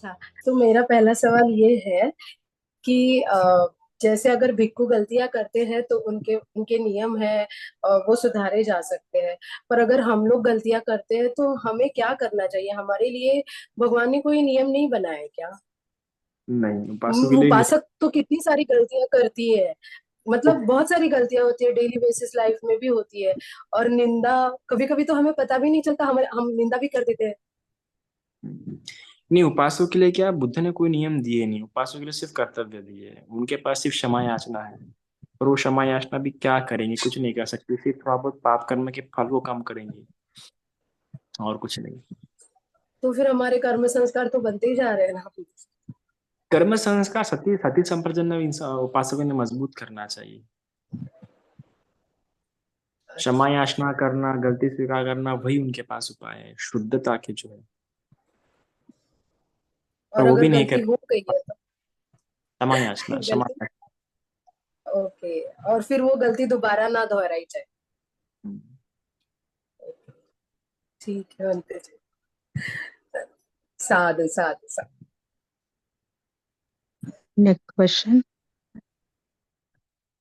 अच्छा, तो मेरा पहला सवाल ये है कि जैसे अगर भिक्खु गलतियां करते हैं तो उनके उनके नियम है, वो सुधारे जा सकते हैं। पर अगर हम लोग गलतियां करते हैं तो हमें क्या करना चाहिए? हमारे लिए भगवान ने कोई नियम नहीं बनाए क्या? नहीं, उपासों के लिए नियम। उपासक तो कितनी सारी गलतियां करती है, मतलब बहुत सारी गलतियां होती है, डेली बेसिस लाइफ में भी होती है। और निंदा, कभी कभी तो हमें पता भी नहीं चलता, हम निंदा भी कर देते हैं। नहीं, उपासों के लिए क्या बुद्ध ने कोई नियम दिए नहीं, उपासों के लिए सिर्फ कर्तव्य दिए हैं। उनके पास सिर्फ क्षमा याचना है। और वो क्षमा याचना भी क्या करेंगे? कुछ नहीं कर सकते, सिर्फ थोड़ा बहुत पाप कर्म के फल को कम करेंगे, और कुछ नहीं। तो फिर हमारे कर्म संस्कार तो बनते ही जा रहे हैं ना। कर्म संस्कार सती सती संप्रजन उपासकों ने मजबूत करना चाहिए। क्षमा अच्छा। याचना करना, गलती स्वीकार करना, वही उनके पास उपाय है शुद्धता के जो है। पर और वो अगर भी नहीं गलती कर। हो गई है तो? क्षमा याचना, क्षमा गलती, याचना। ओके। और फिर वो गलती दोबारा ना दोहराई जाए। ठीक है अंते जी। साधु साधु साधु। Next question.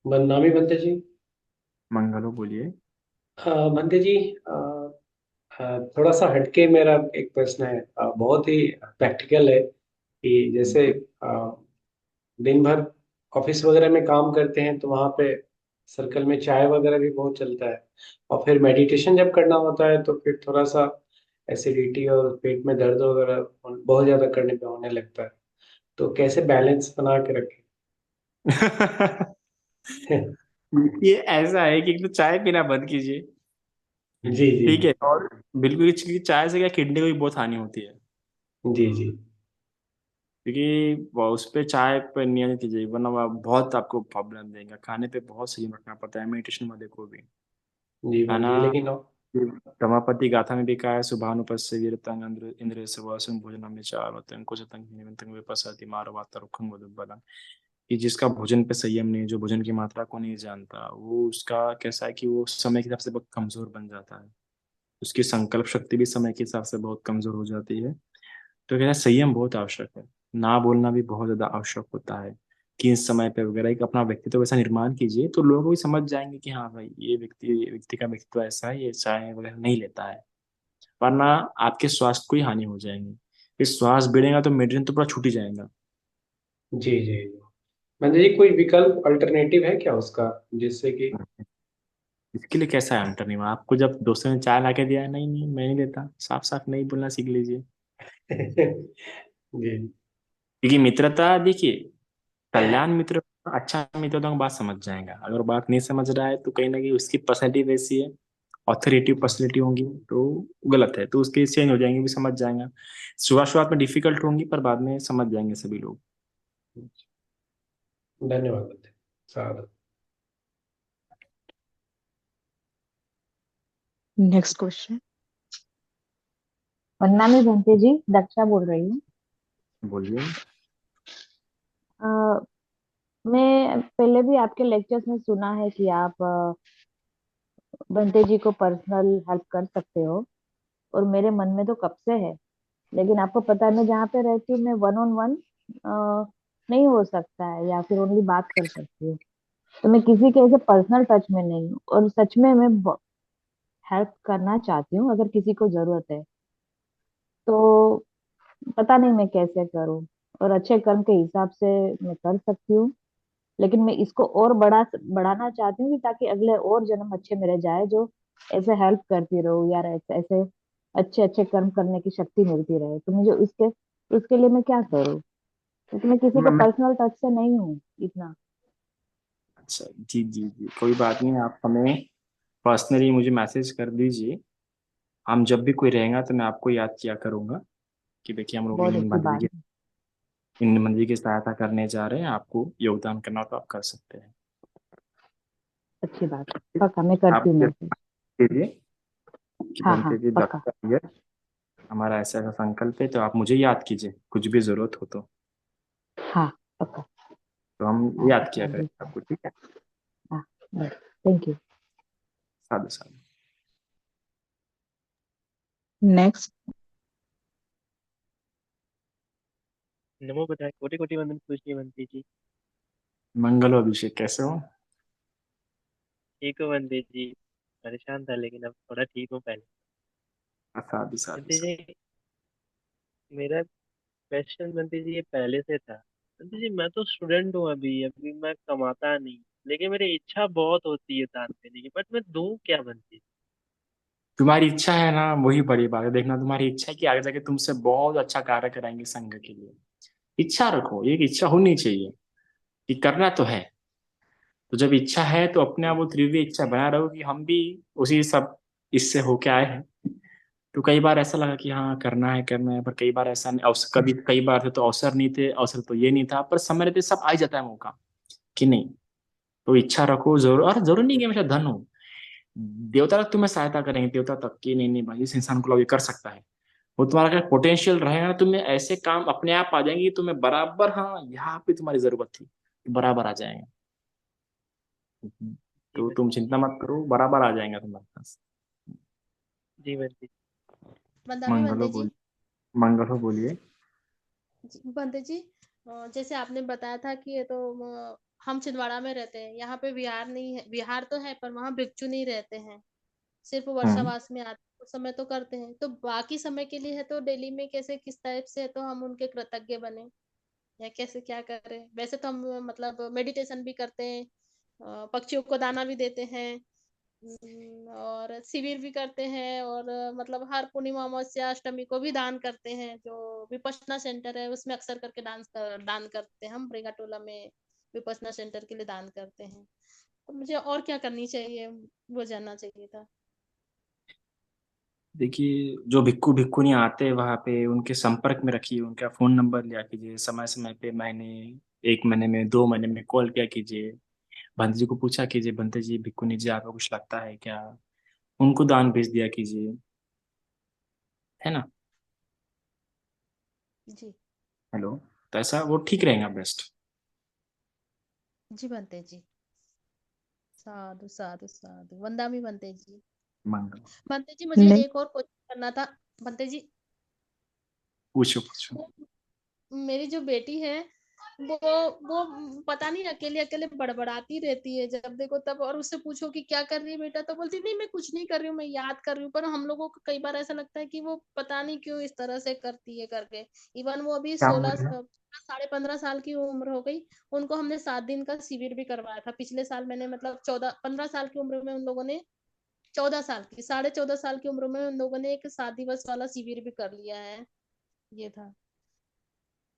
बदनामी बनते जी। मंगलो बोलिए। बनते जी, थोड़ा सा हटके मेरा एक प्रश्न है, बहुत ही प्रैक्टिकल है कि जैसे दिन भर ऑफिस वगैरह में काम करते हैं तो वहाँ पे सर्कल में चाय वगैरह भी बहुत चलता है। और फिर मेडिटेशन जब करना होता है तो फिर थोड़ा सा एसिडिटी और पेट में दर्द वगैरह बहुत ज्यादा करने पे होने लगता है। तो कैसे बैलेंस बना के रखें? ये ऐसा है कि एक तो चाय पीना बंद कीजिए। जी जी ठीक है। और बिल्कुल, क्योंकि चाय से क्या किडनी को भी बहुत हानि होती है। जी जी क्योंकि उस पे चाय पे नियंत्रण कीजिए, वरना वो बहुत आपको प्रॉब्लम देगा। खाने पे बहुत सही रखना पड़ता है, मेडिटेशन में देखो भी। जी है बंटी ना। जी, लेकिन रमापति गाथा में भी कहा है, सुभानुपस्से वीरतं इंद्रिय सवासं भोजनम विचारवतं कुशतं निमित्तं विपश्यति मारवाता रुखं वदुब्बलम्। कि जिसका भोजन पे संयम नहीं, जो भोजन की मात्रा को नहीं जानता, वो उसका कैसा है कि वो समय के हिसाब से बहुत कमजोर बन जाता है। उसकी संकल्प शक्ति भी समय के हिसाब से बहुत कमजोर हो जाती है। तो कहते हैं संयम बहुत आवश्यक है। ना बोलना भी बहुत ज्यादा आवश्यक होता है। कि इस समय पे वगैरह एक अपना व्यक्तित्व वैसा निर्माण कीजिए, तो लोग भी समझ जाएंगे कि हाँ भाई, ये व्यक्ति का व्यक्तित्व ऐसा है, ये चाय वगैरह नहीं लेता है। वरना आपके स्वास्थ्य को ही हानि हो जाएंगी। फिर स्वास्थ्य बढ़ेगा तो मेडिटेशन तो पूरा छूट ही जाएगा। जी जी जी। बंटी जी, कोई विकल्प अल्टरनेटिव है क्या उसका, जिससे कि इसके लिए कैसा है अंतर्निवा? आपको जब दोस्तों ने चाय ला के दिया है, नहीं नहीं मैं नहीं लेता, साफ साफ नहीं बोलना सीख लीजिए। जी क्योंकि मित्रता देखिए, कल्याण मित्र, अच्छा मित्र तो बात समझ जाएगा। अगर बात नहीं समझ रहा है तो कहीं ना कहीं उसकी पर्सनैलिटी वैसी है, ऑथोरेटिव पर्सनैलिटी होंगी तो गलत है, तो उसके चेंज हो जाएंगे, भी समझ जाएगा। शुरुआत में डिफिकल्ट होंगी, पर बाद में समझ जाएंगे सभी लोग। धन्यवाद बंटी। साधु। Next question. वंदना में बंटी जी, दक्षा बोल रही हूँ। बोलिए। अ, मैं पहले भी आपके लेक्चर्स में सुना है कि आप बंटे जी को पर्सनल हेल्प कर सकते हो, और मेरे मन में तो कब से है। लेकिन आपको पता है, मैं जहाँ पे रहती हूँ, मैं वन ऑन वन नहीं हो सकता है, या फिर ओनली बात कर सकती हूँ। तो मैं किसी के ऐसे पर्सनल टच में नहीं हूँ, और सच में मैं हेल्प करना चाहती हूँ अगर किसी को जरूरत है तो। पता नहीं मैं कैसे करूँ, और अच्छे कर्म के हिसाब से मैं कर सकती हूँ, लेकिन मैं इसको और बढ़ाना चाहती हूँ कि ताकि अगले और जन्म अच्छे मेरे जाए, जो ऐसे हेल्प करती रहूँ, यार ऐसे ऐसे अच्छे अच्छे कर्म करने की शक्ति मिलती रहे। तो मुझे उसके उसके लिए मैं क्या करूँ, क्योंकि मैं किसी का मैं पर्सनल टच से नहीं हूँ इतना। अच्छा, जी जी जी, कोई बात नहीं। आप हमें पर्सनली मुझे मैसेज कर दीजिए। हम जब भी कोई रहेगा तो मैं आपको याद किया करूंगा कि देखिए हम लोग बहुत अच्छी बात है। इन मंदिर की सहायता करने जा रहे हैं, आपको योगदान करना हो तो आप कर सकते हैं। अच्छी बात है, पक्का मैं करती आप हूँ ये मैसेज। कीजिए कि हाँ हाँ बनते जी पक्का। दफ्तर है, हमारा ऐसा ऐसा संकल्प है, तो आप मुझे याद कीजिए कुछ भी जरूरत हो हाँ पक्का। तो हम हाँ याद किया पक्का करेंगे बिल्कुल। आपको। ठीक है। हाँ, thank you. Sadhu Sadhu. Next. नमो बुद्धाय, कोटि कोटि वंदन पूजनीय बंदे जी। मंगल हो अभिषेक, कैसे हो? ठीक हो बंदे जी? परेशान था लेकिन अब थोड़ा ठीक हूँ पहले। साधु साधु बंदे साधु। जी, मेरा क्वेश्चन बंदे जी ये पहले से था। बंदे जी, मैं तो स्टूडेंट हूँ, अभी अभी मैं कमाता नहीं, लेकिन मेरी इच्छा बहुत होती है दान देने की, बट मैं दूं क्या बंदे जी? तुम्हारी इच्छा है ना, वही बड़ी बात है। देखना, तुम्हारी इच्छा है कि आगे जाके तुमसे बहुत अच्छा कार्य कराएंगे संघ के लिए। इच्छा रखो, एक इच्छा होनी चाहिए कि करना तो है। तो जब इच्छा है तो अपने आप वो तीव्र इच्छा बना रहो कि हम भी उसी सब इससे होके आए हैं। तो कई बार ऐसा लगा कि हाँ करना है, पर कई बार ऐसा नहीं, अवसर कभी कई बार थे तो अवसर नहीं थे, अवसर तो ये नहीं था, पर समय रहते सब आ ही जाता है मौका कि नहीं। तो इच्छा रखो जरूर, और जरूर नहीं कि हमेशा धन हो। देवता तक तुम्हें सहायता करेंगे, देवता तक की नहीं नहीं भाई, इस इंसान को ये कर सकता है। वो तुम्हारा अगर पोटेंशियल रहेगा ना, तुम्हें ऐसे काम अपने आप आ जाएंगे, तुम्हें बराबर, हाँ यहाँ पे तुम्हारी जरूरत थी, बराबर आ जाएंगे। जी तो तुम बंदे चिंता मत करो, बराबर आ जाएंगे तुम्हारे पास। जी बंदे जी। बंदामी मंगलो बंदे जी। बोल मंगलो बोलिए। बंदे जी, जैसे आपने बताया था कि ये तो हम छिंदवाड़ा में रहते हैं, यहाँ पे बिहार नहीं है, बिहार तो है पर वहाँ भिक्षु नहीं रहते हैं, सिर्फ हम्म। वर्षावास में आते उस समय तो करते हैं, तो बाकी समय के लिए है तो डेली में कैसे किस टाइप से है तो हम उनके कृतज्ञ बने या कैसे क्या करें? वैसे तो हम मतलब मेडिटेशन भी करते हैं, पक्षियों को दाना भी देते हैं, और शिविर भी करते हैं, और मतलब हर पूर्णिमा अमावस्या अष्टमी को भी दान करते हैं, जो विपश्यना सेंटर है उसमें अक्सर करके दान करते हैं, हम ब्रेगाटोला में विपश्यना सेंटर के लिए दान करते हैं। तो मुझे और क्या करनी चाहिए वो जानना चाहिए था। देखिए, जो भिक्खु भिक्खुनी आते हैं वहां पे, उनके संपर्क में रखिए, उनका फोन नंबर लिया कीजिए, समय समय पे, महीने, एक महीने में, 2 महीने में कॉल किया कीजिए। भंत जी को पूछा कीजिए, भंते जी भिक्खुनी जी आपको कुछ लगता है क्या, उनको दान भेज दिया कीजिए, है ना। जी। हेलो। तो ऐसा वो ठीक रहेगा, बेस्ट। जी बनते जी। साधु साधु साधु, वंदामी बनते जी। मंगल। बनते जी, मुझे नहीं। एक और क्वेश्चन करना था। बनते जी, पूछो पूछो। वो मेरी जो बेटी है वो वो पता नहीं अकेले अकेले बड़बड़ाती रहती है जब देखो तब, और उससे पूछो कि क्या कर रही है बेटा तो बोलती नहीं मैं कुछ नहीं कर रही हूँ, मैं याद कर रही हूँ, पर हम लोगों को कई बार ऐसा लगता है कि वो पता नहीं क्यों इस तरह से करती है करके। इवन वो अभी क्या 16 बोल रहे हैं? 15.5 साल की उम्र हो गई, उनको हमने 7 दिन का शिविर भी करवाया था पिछले साल। मैंने मतलब 14 15 साल की उम्र में उन लोगों ने, 14 साल की 14.5 साल की उम्र में उन लोगों ने एक 7 दिवस वाला शिविर भी कर लिया है। ये था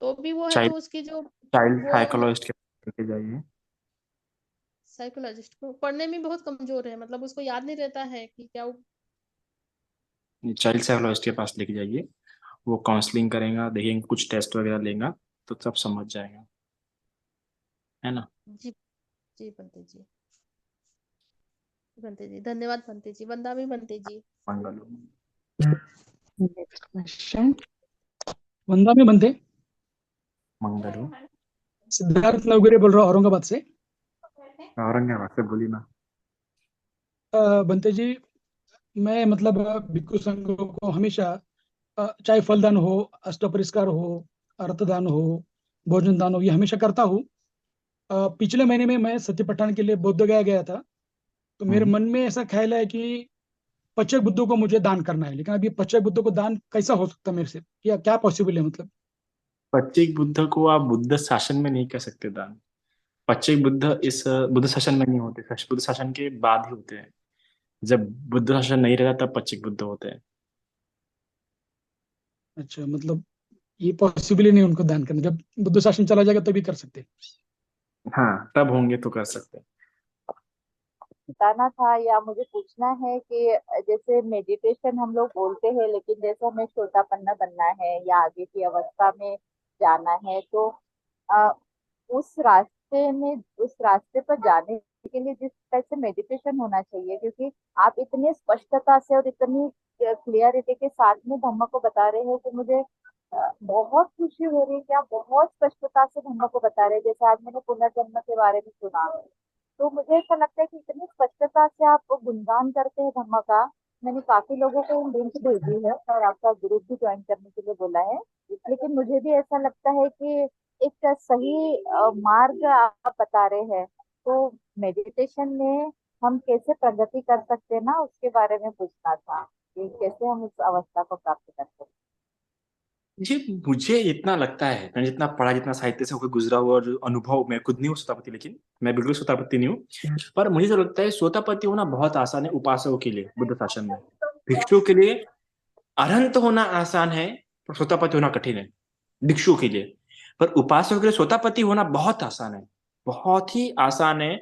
तो भी वो है तो चाइल्ड उसकी जो चाइल्ड वो साइकोलॉजिस्ट के पास लेके जाइए। साइकोलॉजिस्ट को पढ़ने में बहुत कमजोर है, मतलब उसको याद नहीं रहता है कि क्या चाइल्ड साइकोलॉजिस्ट के पास लेके जाइए। वो काउंसलिंग करेगा, देखेंगे, कुछ टेस्ट वगैरह लेगा, तो सब समझ जाएगा, है ना। जी। जी बनते जी। बनते जी धन्यवाद, बनते जी वंदामी बनते जी। मंगल। Next question. वंदा में बनते। मंगल हो। सिद्धार्थ नवगिरे बोल रहा हूँ औरंगाबाद से। औरंगाबाद से बोली ना। बनते जी, मैं मतलब भिक्षु संघ को हमेशा चाहे फलदान हो, अष्टपरिष्कार हो, अर्थदान हो, भोजन दान हो, ये हमेशा करता हूँ। पिछले महीने में मैं सत्यपठान के लिए बोध गया गया था, तो मेरे हम्म। मन में ऐसा ख्याल है कि पच्चीस बुद्धों को मुझे दान करना है, लेकिन अभी 25 बुद्धों को दान कैसा हो सकता है मेरे से, क्या क्या पॉसिबल है मतलब? पच्चीक बुद्ध को आप बुद्ध शासन में नहीं कह सकते दान। पच्चीक बुद्ध अच्छा। इस बुद्ध शासन में नहीं होते, बुद्ध शासन के बाद ही होते हैं। जब बुद्ध शासन नहीं रहता तब पच्चीक बुद्ध होते हैं। अच्छा, मतलब ये पॉसिबल ही नहीं उनको दान करना, जब बुद्ध शासन चला जाएगा तभी कर सकते हैं। हाँ, तब होंगे तो कर सकते हैं। बताना था या मुझे पूछना है कि जैसे मेडिटेशन हम लोग बोलते हैं, लेकिन जैसे हमें छोटापन्ना बनना है या आगे की अवस्था में जाना है, तो अ, उस रास्ते पर जाने के लिए जिस टाइप से मेडिटेशन होना चाहिए, क्योंकि आप इतनी स्पष्टता से और इतनी क्लियरिटी के साथ में धम्म को बता रहे हैं कि मुझे बहुत खुशी हो रही है कि आप बहुत स्पष्टता से धम्म को बता रहे हैं। जैसे आज मैंने पुनर्जन्म के बारे में सुना, तो मुझे ऐसा लगता है कि इतनी स्पष्टता से आप गुणगान करते हैं धम्म का, मैंने काफी लोगों को लिंक भेजी है और आपका ग्रुप भी ज्वाइन करने के लिए बोला है। लेकिन मुझे भी ऐसा लगता है कि एक सही मार्ग आप बता रहे हैं। तो मेडिटेशन में हम कैसे प्रगति कर सकते हैं ना, उसके बारे में पूछना था कि कैसे हम उस अवस्था को प्राप्त कर सकते जी, मुझे इतना लगता है, मैंने जितना पढ़ा, जितना साहित्य से होकर गुजरा हुआ, और जो अनुभव, मैं खुद नहीं हूँ सोतापति, लेकिन मैं बिल्कुल सोतापति नहीं हूँ, पर मुझे जो लगता है सोतापति होना बहुत आसान है उपासकों के लिए बुद्ध शासन में। भिक्षुओं के लिए अरहंत होना आसान है, पर सोतापति होना कठिन है भिक्षुओं के लिए। पर उपासकों के लिए सोतापति होना बहुत आसान है, बहुत ही आसान है।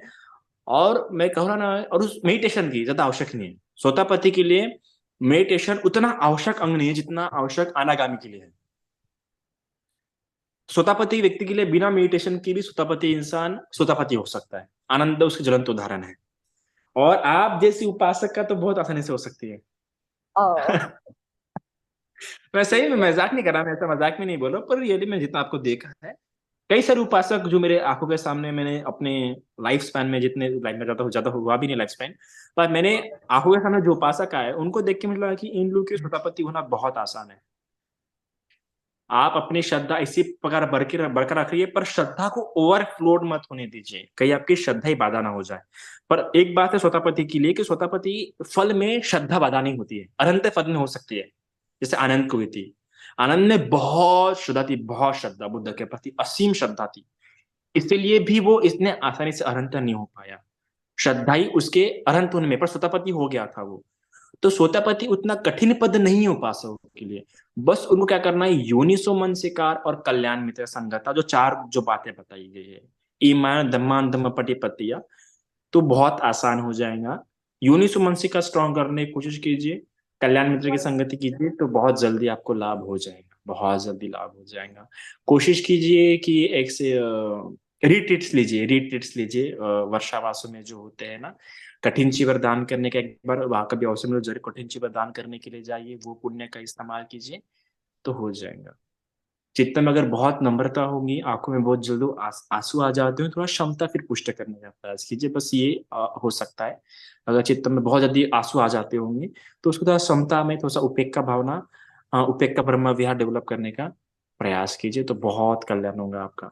और मैं कह रहा ना, और उस मेडिटेशन की ज्यादा आवश्यक नहीं है सोतापति के लिए। मेडिटेशन उतना आवश्यक अंग नहीं है जितना आवश्यक अनागामी के लिए है। सोतापति व्यक्ति के लिए बिना मेडिटेशन के भी सोतापति इंसान सोतापति हो सकता है। आनंद उसके ज्वलंत उदाहरण है। और आप जैसी उपासक का तो बहुत आसानी से हो सकती है। हैं। मैं सही में मजाक नहीं कर रहा, मैं ऐसा मजाक में नहीं बोल रहा, पर रियली में जितना आपको देखा है, कई सारे उपासक जो मेरे आंखों के सामने, मैंने अपने लाइफ स्पैन में, जितने लाइफ में ज्यादा हुआ भी नहीं लाइफ स्पैन, पर मैंने आंखों के सामने जो उपासक आए उनको देख के मुझे लगा कि इन लोगों के सोतापति होना बहुत आसान है। आप अपनी श्रद्धा इसी प्रकार बरकरार रखिए, पर श्रद्धा को ओवरफ्लोड मत होने दीजिए, कहीं आपकी श्रद्धा ही बाधा ना हो जाए। पर एक बात है सोतापति के लिए कि सोतापति फल में श्रद्धा बाधा नहीं होती है, अनंत फल में हो सकती है। जैसे आनंद को हुई थी, आनंद में बहुत श्रद्धा थी, बहुत श्रद्धा, बुद्ध के प्रति असीम श्रद्धा थी, इसलिए भी वो इतने आसानी से अरहंत नहीं हो पाया। श्रद्धा ही उसके अरहंत होने में, पर सोतापति हो गया था वो। तो सोतापति उतना कठिन पद नहीं है उपासकों के लिए। बस उनको क्या करना है, योनिसो मनसिकार और कल्याण मित्र संगता, जो चार जो बातें बताई गई है, ईमान धम्मान धम्म पटिपत्तिया, तो बहुत आसान हो जाएगा। योनिसो मनसिकार स्ट्रॉन्ग करने की कोशिश कीजिए, कल्याण मित्र की संगति कीजिए, तो बहुत जल्दी आपको लाभ हो जाएगा, बहुत जल्दी लाभ हो जाएगा। कोशिश कीजिए कि एक से रिट्रीट्स लीजिए वर्षावासों में जो होते हैं ना, कठिन चीवर दान करने का, एक बार वहां कभी अवसर मिले जरूर कठिन चीवर दान करने के लिए जाइए, वो पुण्य का इस्तेमाल कीजिए, तो हो जाएगा। चित्त में अगर बहुत नम्रता होगी, आंखों में बहुत जल्द आंसू आ जाते हो, थोड़ा क्षमता फिर पुष्ट करने का प्रयास कीजिए, बस ये हो सकता है। अगर चित्त में बहुत जल्दी आंसू आ जाते होंगे, तो उसको थोड़ा क्षमता में थोड़ा सा उपेक्षा भावना, उपेक्षा ब्रह्म विहार डेवलप करने का प्रयास कीजिए, तो बहुत कल्याण होगा आपका।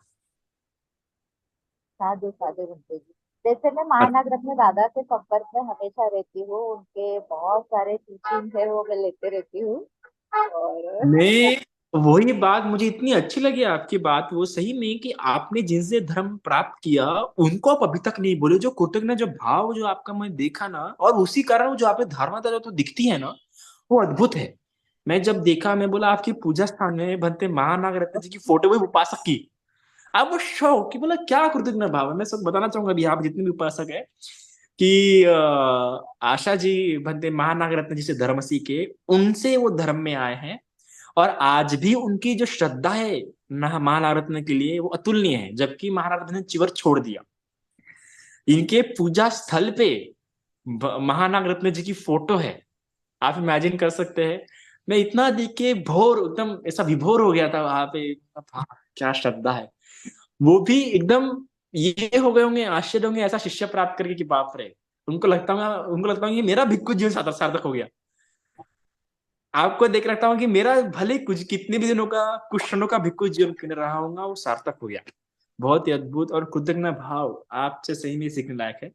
साधु साधु गुंते जी। जैसे मैं महानाग रत्न दादा के संपर्क में हमेशा रहती हूँ, उनके बहुत सारे टीचिंग है वो मैं लेते रहती हूँ। और मैं वही बात मुझे इतनी अच्छी लगी आपकी बात, वो सही में कि आपने जिनसे धर्म प्राप्त किया उनको आप अभी तक नहीं बोले, जो कृतज्ञ जो भाव जो आपका मैं देखा ना, और उसी कारण वो जो आपने धार्मिकता जो दिखती है ना, वो अद्भुत है। मैं जब देखा, मैं बोला आपकी पूजा स्थान में बनते महानाग रत्न जी की फोटो, वही उपासक की, आप वो शौक कि बोला क्या कृतज्ञ भाव है। मैं सब बताना चाहूंगा अभी, आप जितने भी उपासक है, कि आशा जी बनते महानाग रत्न जी से धर्म सीखे, उनसे वो धर्म में आए हैं, और आज भी उनकी जो श्रद्धा है महानाग रत्न के लिए वो अतुलनीय है, जबकि महानाग रत्न ने चिवर छोड़ दिया। इनके पूजा स्थल पे महानाग रत्न जी की फोटो है, आप इमेजिन कर सकते हैं। मैं इतना देख के भोर, एकदम ऐसा विभोर हो गया था वहां पे। हाँ, क्या श्रद्धा है। वो भी एकदम ये हो गए होंगे, आश्चर्य होंगे ऐसा शिष्य प्राप्त करके कि बाप रे, उनको लगता है कि मेरा भिक्खु जीवन सार्थक हो गया। आपको देख रखता हूँ कि मेरा भले कुछ कितने भी दिनों का, कुछ क्षणों का भिक्खु जीवन क्यों न रहा होगा, वो सार्थक हो गया। बहुत ही अद्भुत और कृतज्ञ भाव आपसे सही में सीखने लायक है,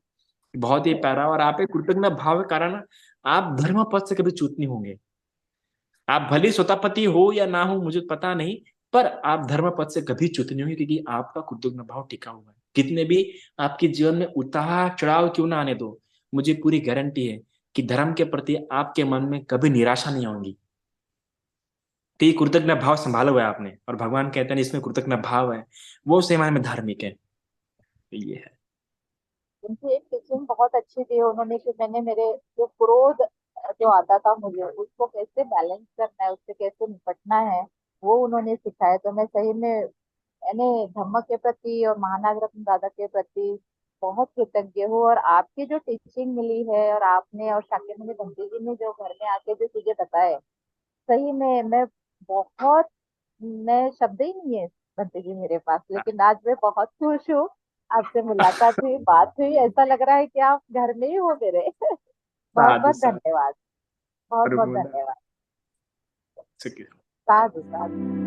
बहुत ही प्यारा। और आप एक कृतज्ञ भाव के कारण आप धर्म पथ से कभी च्युत नहीं होंगे। आप भले स्वतापति हो या ना हो मुझे पता नहीं, पर आप धर्म पथ से कभी च्युत नहीं होंगे, क्योंकि आपका कृतज्ञ भाव टिका हुआ है। कितने भी आपके जीवन में उतार चढ़ाव क्यों ना आने दो, मुझे पूरी गारंटी है कि धर्म के प्रति आपके मन में कभी निराशा नहीं होगी। तो ये कृतज्ञ भाव संभाला हुआ है आपने, और भगवान कहते हैं इसमें कृतज्ञ भाव है, वो उस मायने में धार्मिक है। तो ये है। उनकी एक टीचिंग बहुत अच्छी दी है उन्होंने कि मैंने मेरे जो क्रोध जो आता था मुझे, उसको कैसे बैलेंस करना है, उससे कैसे निपटना है, वो उन्होंने सिखाया। तो मैं सही में मैंने धम्म के प्रति और महानाग रत्न दादा के प्रति बहुत कृतज्ञ हूँ। और आपकी जो टीचिंग मिली है, और आपने और शाक्यमुनि बंटी जी ने जो घर में आके जो चीजें बताए, सही में बहुत मैं शब्द ही नहीं है बंटी जी मेरे पास। लेकिन आज मैं बहुत खुश हूँ, आपसे मुलाकात हुई, बात हुई, ऐसा लग रहा है कि आप घर में ही हो मेरे। बहुत साधु बहुत साधु। धन्यवाद। बहुत बहुत प्रभु धन्यवाद। सके। साधु साधु।